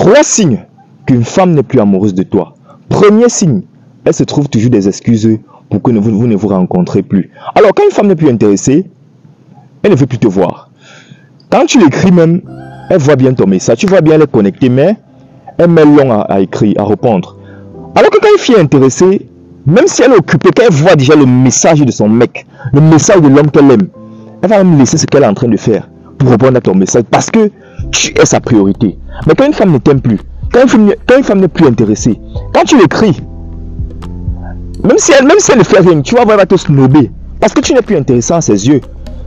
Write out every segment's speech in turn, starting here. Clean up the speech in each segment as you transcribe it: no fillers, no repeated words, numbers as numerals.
3 signes qu'une femme n'est plus amoureuse de toi. Premier signe, elle se trouve toujours des excuses pour que vous ne vous rencontrez plus. Alors, quand une femme n'est plus intéressée, elle ne veut plus te voir. Quand tu l'écris même, elle voit bien ton message. Tu vois bien, elle est connectée, mais elle met long à écrire, à répondre. Alors que quand une fille est intéressée, même si elle est occupée, quand elle voit déjà le message de son mec, le message de l'homme qu'elle aime, elle va même laisser ce qu'elle est en train de faire pour répondre à ton message parce que tu es sa priorité. Mais quand une femme ne t'aime plus, quand une femme n'est plus intéressée, quand tu l'écris, même si elle ne fait rien, tu vas voir, elle va te snobber parce que tu n'es plus intéressant à ses yeux.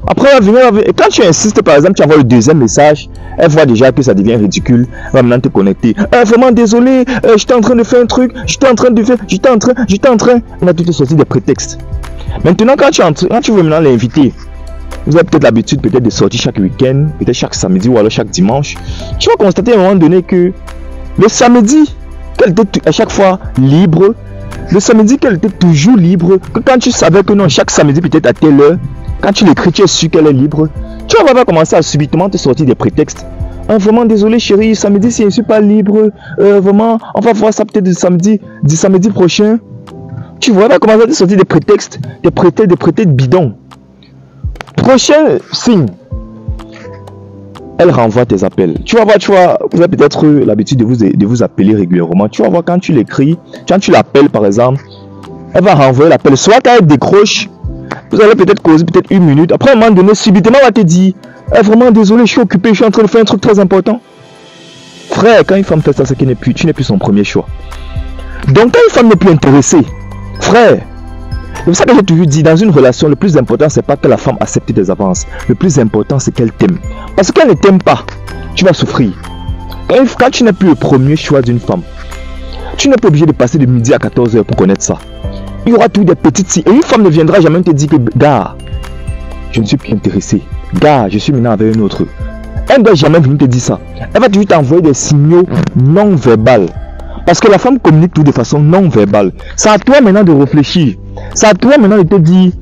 Après, elle va venir, et quand tu insistes, par exemple, tu envoies le deuxième message, elle voit déjà que ça devient ridicule, elle va maintenant te connecter. Vraiment désolé, j'étais en train de faire un truc, j'étais en train. On a tout sorti des prétextes. Maintenant, quand tu veux maintenant l'inviter, vous avez peut-être l'habitude de sortir chaque week-end, peut-être chaque samedi ou alors chaque dimanche. Tu vas constater à un moment donné que le samedi, qu'elle était à chaque fois libre, le samedi qu'elle était toujours libre, que quand tu savais que non, chaque samedi peut-être à telle heure, quand tu l'écris, tu es sûr qu'elle est libre, tu vas commencer à subitement te sortir des prétextes. Vraiment désolé chérie, samedi si je ne suis pas libre, vraiment, on va voir ça peut-être du samedi prochain. Tu vois, elle va commencer à te sortir des prétextes, des prétextes bidons. Prochain signe, elle renvoie tes appels. Tu vas voir, vous avez peut-être l'habitude de vous appeler régulièrement. Tu vas voir quand tu l'écris, quand tu l'appelles par exemple, elle va renvoyer l'appel. Soit quand elle décroche, vous allez peut-être causer peut-être 1 minute. Après, à un moment donné, subitement, elle va te dire vraiment désolé, je suis occupé, je suis en train de faire un truc très important. Frère, quand une femme fait ça, c'est que tu n'es plus son premier choix. Donc, quand une femme n'est plus intéressée, frère, c'est pour ça que j'ai toujours dit, dans une relation, le plus important, c'est pas que la femme accepte tes avances. Le plus important, c'est qu'elle t'aime. Parce qu'elle ne t'aime pas, tu vas souffrir. Quand tu n'es plus le premier choix d'une femme, tu n'es pas obligé de passer de midi à 14h pour connaître ça. Il y aura tout des petites signes. Et une femme ne viendra jamais te dire que, gars, je ne suis plus intéressé. Gars, je suis maintenant avec un autre. Elle ne doit jamais venir te dire ça. Elle va toujours t'envoyer des signaux non verbaux. Parce que la femme communique tout de façon non verbale. C'est à toi maintenant de réfléchir. C'est à toi maintenant de te dire,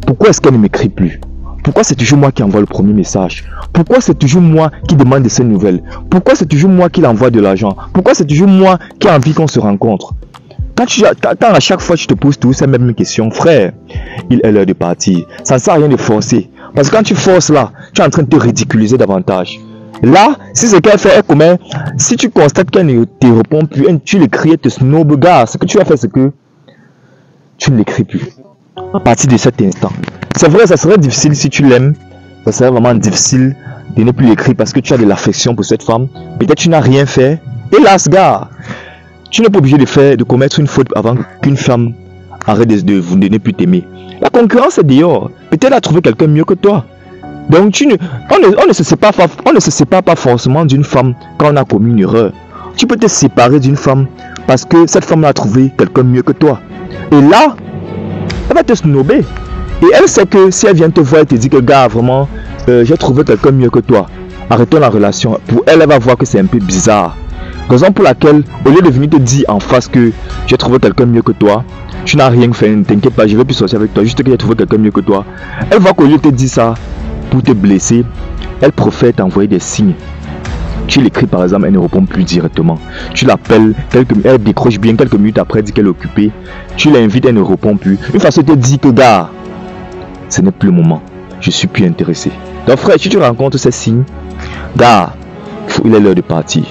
pourquoi est-ce qu'elle ne m'écrit plus? Pourquoi c'est toujours moi qui envoie le premier message? Pourquoi c'est toujours moi qui demande de ses nouvelles? Pourquoi c'est toujours moi qui l'envoie de l'argent? Pourquoi c'est toujours moi qui a envie qu'on se rencontre? Quand à chaque fois tu te poses toutes ces mêmes questions, frère, il est l'heure de partir. Ça ne sert à rien de forcer. Parce que quand tu forces là, tu es en train de te ridiculiser davantage. Là, si c'est qu'elle fait, elle commet, si tu constates qu'elle ne te répond plus, tu l'écris, elle te snob, gars, ce que tu vas faire, c'est que tu ne l'écris plus. À partir de cet instant. C'est vrai, ça serait difficile si tu l'aimes. Ça serait vraiment difficile de ne plus l'écrire parce que tu as de l'affection pour cette femme. Peut-être tu n'as rien fait. Hélas, gars, tu n'es pas obligé de commettre une faute avant qu'une femme arrête de ne plus t'aimer. La concurrence est dehors. Peut-être elle a trouvé quelqu'un mieux que toi. Donc on ne se sépare pas forcément d'une femme quand on a commis une erreur. Tu peux te séparer d'une femme parce que cette femme a trouvé quelqu'un mieux que toi. Et là, elle va te snobber. Et elle sait que si elle vient te voir et te dit que gars, vraiment, j'ai trouvé quelqu'un mieux que toi, arrêtons la relation. Pour elle, elle va voir que c'est un peu bizarre. Raison pour laquelle, au lieu de venir te dire en face que j'ai trouvé quelqu'un mieux que toi, tu n'as rien fait, ne t'inquiète pas, je vais plus sortir avec toi, juste que j'ai trouvé quelqu'un mieux que toi. Elle voit qu'au lieu de te dire ça pour te blesser, elle préfère t'envoyer des signes. Tu l'écris par exemple, elle ne répond plus directement. Tu l'appelles, elle décroche bien, quelques minutes après, elle dit qu'elle est occupée. Tu l'invites, elle ne répond plus. Une façon de te dire que gars, ce n'est plus le moment, je suis plus intéressé. Donc frère, si tu rencontres ces signes, gars, il est l'heure de partir.